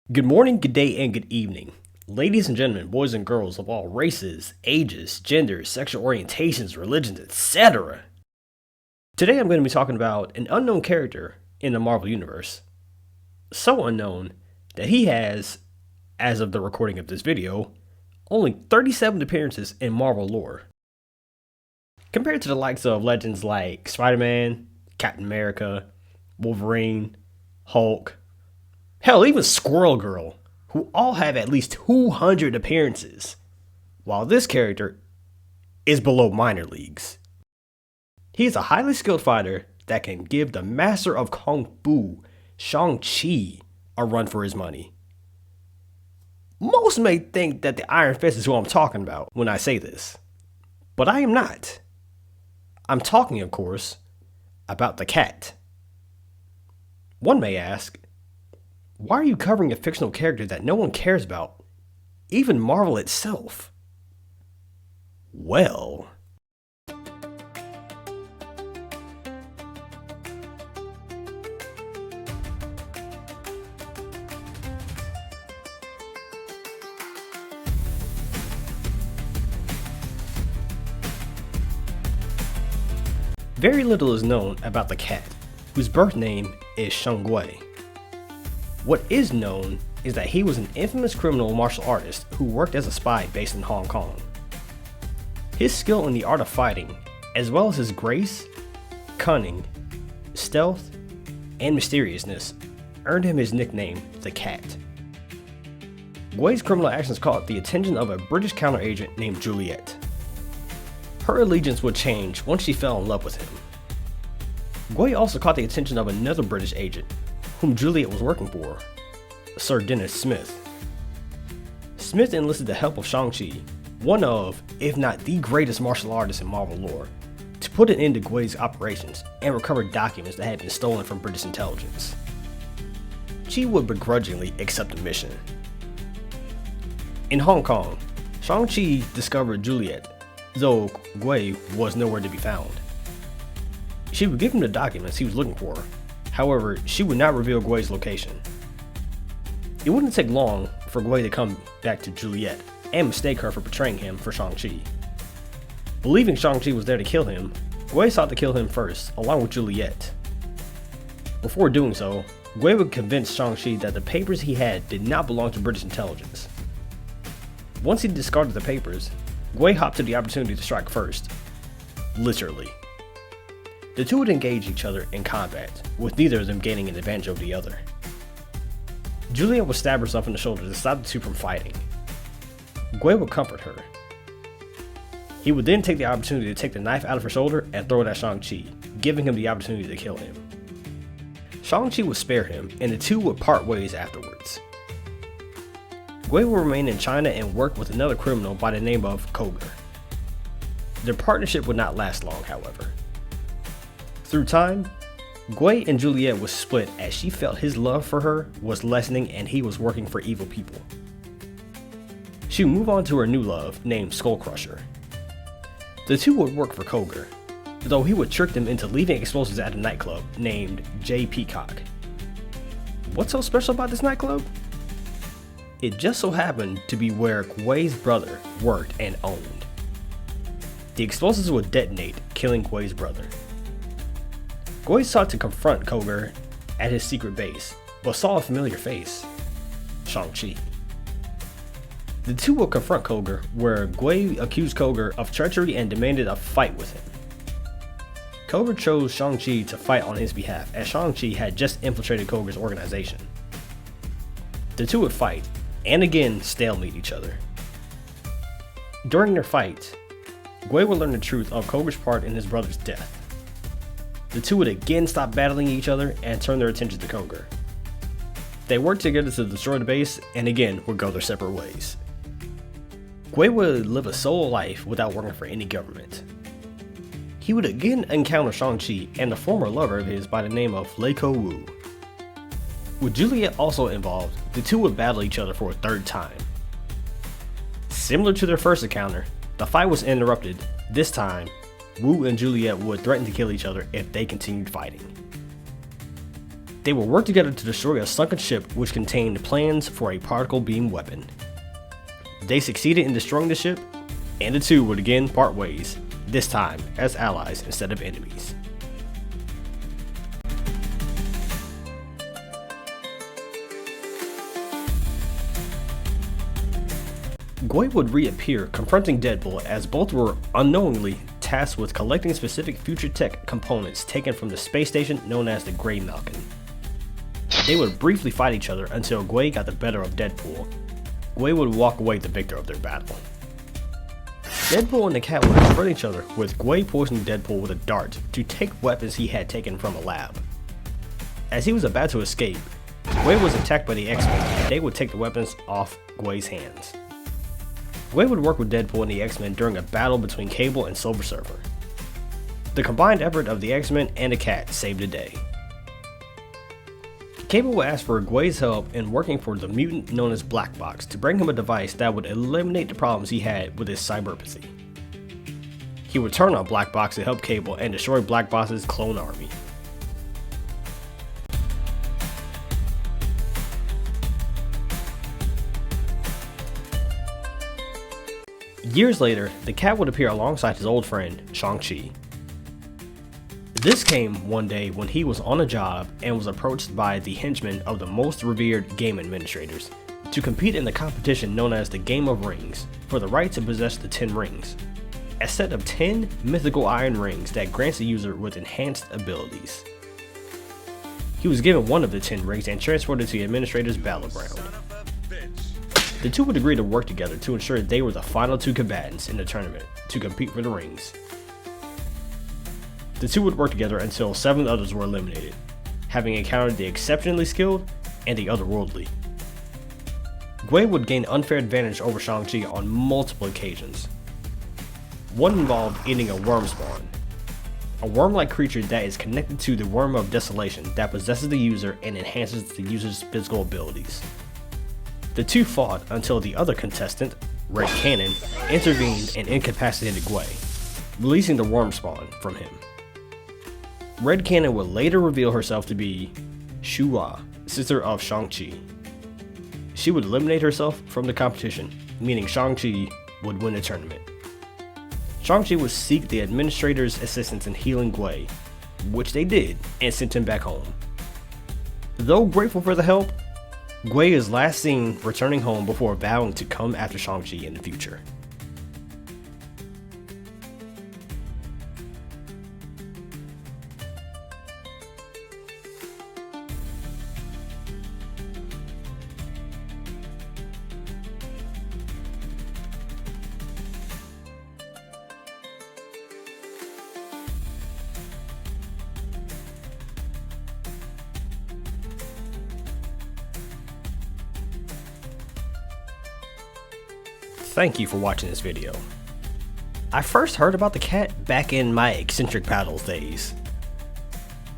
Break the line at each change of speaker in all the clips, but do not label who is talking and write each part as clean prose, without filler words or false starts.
Good morning, good day, and good evening. Ladies and gentlemen, boys and girls of all races, ages, genders, sexual orientations, religions, etc. Today I'm going to be talking about an unknown character in the Marvel Universe. So unknown that he has, as of the recording of this video, only 37 appearances in Marvel lore. Compared to the likes of legends like Spider-Man, Captain America, Wolverine, Hulk, hell, even Squirrel Girl, who all have at least 200 appearances, while this character is below minor leagues. He is a highly skilled fighter that can give the master of Kung Fu, Shang-Chi, a run for his money. Most may think that the Iron Fist is who I'm talking about when I say this, but I am not. I'm talking, of course, about the cat. One may ask, why are you covering a fictional character that no one cares about, even Marvel itself? Well, very little is known about the cat, whose birth name is Shen Kuei. What is known is that he was an infamous criminal martial artist who worked as a spy based in Hong Kong. His skill in the art of fighting, as well as his grace, cunning, stealth, and mysteriousness, earned him his nickname, the Cat. Kuei's criminal actions caught the attention of a British counteragent named Juliet. Her allegiance would change once she fell in love with him. Kuei also caught the attention of another British agent, whom Juliet was working for, Sir Dennis Smith. Smith enlisted the help of Shang-Chi, one of, if not the greatest martial artists in Marvel lore, to put an end to Kuei's operations and recover documents that had been stolen from British intelligence. Chi would begrudgingly accept the mission. In Hong Kong, Shang-Chi discovered Juliet, though Kuei was nowhere to be found. She would give him the documents he was looking for. However, she would not reveal Kuei's location. It wouldn't take long for Kuei to come back to Juliet and mistake her for betraying him for Shang-Chi. Believing Shang-Chi was there to kill him, Kuei sought to kill him first, along with Juliet. Before doing so, Kuei would convince Shang-Chi that the papers he had did not belong to British intelligence. Once he discarded the papers, Kuei hopped to the opportunity to strike first. Literally. The two would engage each other in combat, with neither of them gaining an advantage over the other. Juliet would stab herself in the shoulder to stop the two from fighting. Kuei would comfort her. He would then take the opportunity to take the knife out of her shoulder and throw it at Shang-Chi, giving him the opportunity to kill him. Shang-Chi would spare him, and the two would part ways afterwards. Kuei would remain in China and work with another criminal by the name of Koger. Their partnership would not last long, however. Through time, Kuei and Juliet was split as she felt his love for her was lessening and he was working for evil people. She would move on to her new love, named Skullcrusher. The two would work for Koger, though he would trick them into leaving explosives at a nightclub named J Peacock. What's so special about this nightclub? It just so happened to be where Kuei's brother worked and owned. The explosives would detonate, killing Kuei's brother. Kuei sought to confront Koger at his secret base, but saw a familiar face, Shang-Chi. The two will confront Koger, where Kuei accused Koger of treachery and demanded a fight with him. Koger chose Shang-Chi to fight on his behalf, as Shang-Chi had just infiltrated Koger's organization. The two would fight, and again stalemate each other. During their fight, Kuei would learn the truth of Koger's part in his brother's death. The two would again stop battling each other and turn their attention to Koger. They worked together to destroy the base and again would go their separate ways. Kuei would live a solo life without working for any government. He would again encounter Shang-Chi and the former lover of his by the name of Leiko Wu. With Juliet also involved, the two would battle each other for a third time. Similar to their first encounter, the fight was interrupted, this time Wu and Juliet would threaten to kill each other if they continued fighting. They would work together to destroy a sunken ship which contained plans for a particle beam weapon. They succeeded in destroying the ship, and the two would again part ways, this time as allies instead of enemies. Kuei would reappear, confronting Deadpool, as both were unknowingly tasked with collecting specific future tech components taken from the space station known as the Grey Malkin. They would briefly fight each other until Kuei got the better of Deadpool. Kuei would walk away the victor of their battle. Deadpool and the cat would confront each other, with Kuei poisoning Deadpool with a dart to take weapons he had taken from a lab. As he was about to escape, Kuei was attacked by the X-Men, and they would take the weapons off Kuei's hands. Kuei would work with Deadpool and the X-Men during a battle between Cable and Silver Surfer. The combined effort of the X-Men and the cat saved the day. Cable would ask for Kuei's help in working for the mutant known as Black Box to bring him a device that would eliminate the problems he had with his cyberpathy. He would turn on Black Box to help Cable and destroy Black Box's clone army. Years later, the cat would appear alongside his old friend, Shang-Chi. This came one day when he was on a job and was approached by the henchmen of the most revered game administrators to compete in the competition known as the Game of Rings for the right to possess the 10 rings, a set of 10 mythical iron rings that grants the user with enhanced abilities. He was given one of the 10 rings and transported to the administrator's battleground. The two would agree to work together to ensure they were the final two combatants in the tournament to compete for the rings. The two would work together until 7 others were eliminated, having encountered the exceptionally skilled and the otherworldly. Kuei would gain unfair advantage over Shang-Chi on multiple occasions. One involved eating a worm spawn, a worm-like creature that is connected to the Worm of Desolation that possesses the user and enhances the user's physical abilities. The two fought until the other contestant, Red Cannon, intervened and incapacitated Kuei, releasing the worm spawn from him. Red Cannon would later reveal herself to be Shua, sister of Shang-Chi. She would eliminate herself from the competition, meaning Shang-Chi would win the tournament. Shang-Chi would seek the administrator's assistance in healing Kuei, which they did, and sent him back home. Though grateful for the help, Kuei is last seen returning home before vowing to come after Shang-Chi in the future. Thank you for watching this video. I first heard about the cat back in my Eccentric Battles days.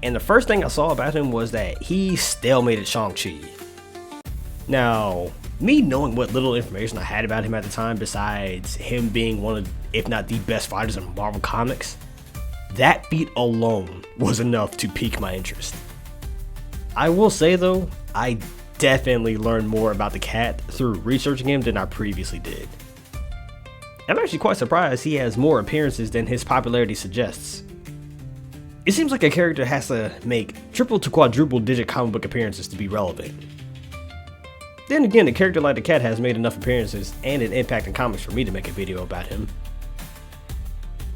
And the first thing I saw about him was that he stalemated Shang-Chi. Now, me knowing what little information I had about him at the time, besides him being one of, if not the best fighters in Marvel Comics, that feat alone was enough to pique my interest. I will say though, I definitely learned more about the cat through researching him than I previously did. I'm actually quite surprised he has more appearances than his popularity suggests. It seems like a character has to make triple to quadruple digit comic book appearances to be relevant. Then again, a character like the cat has made enough appearances and an impact in comics for me to make a video about him.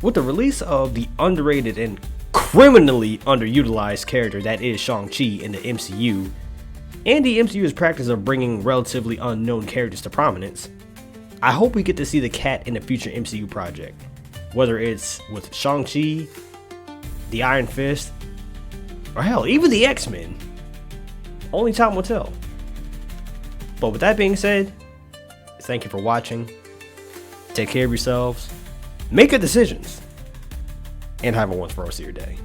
With the release of the underrated and criminally underutilized character that is Shang-Chi in the MCU, and the MCU's practice of bringing relatively unknown characters to prominence, I hope we get to see the cat in a future MCU project, whether it's with Shang-Chi, the Iron Fist, or hell, even the X-Men. Only time will tell. But with that being said, thank you for watching, take care of yourselves, make good decisions, and have a wonderful rest of your day.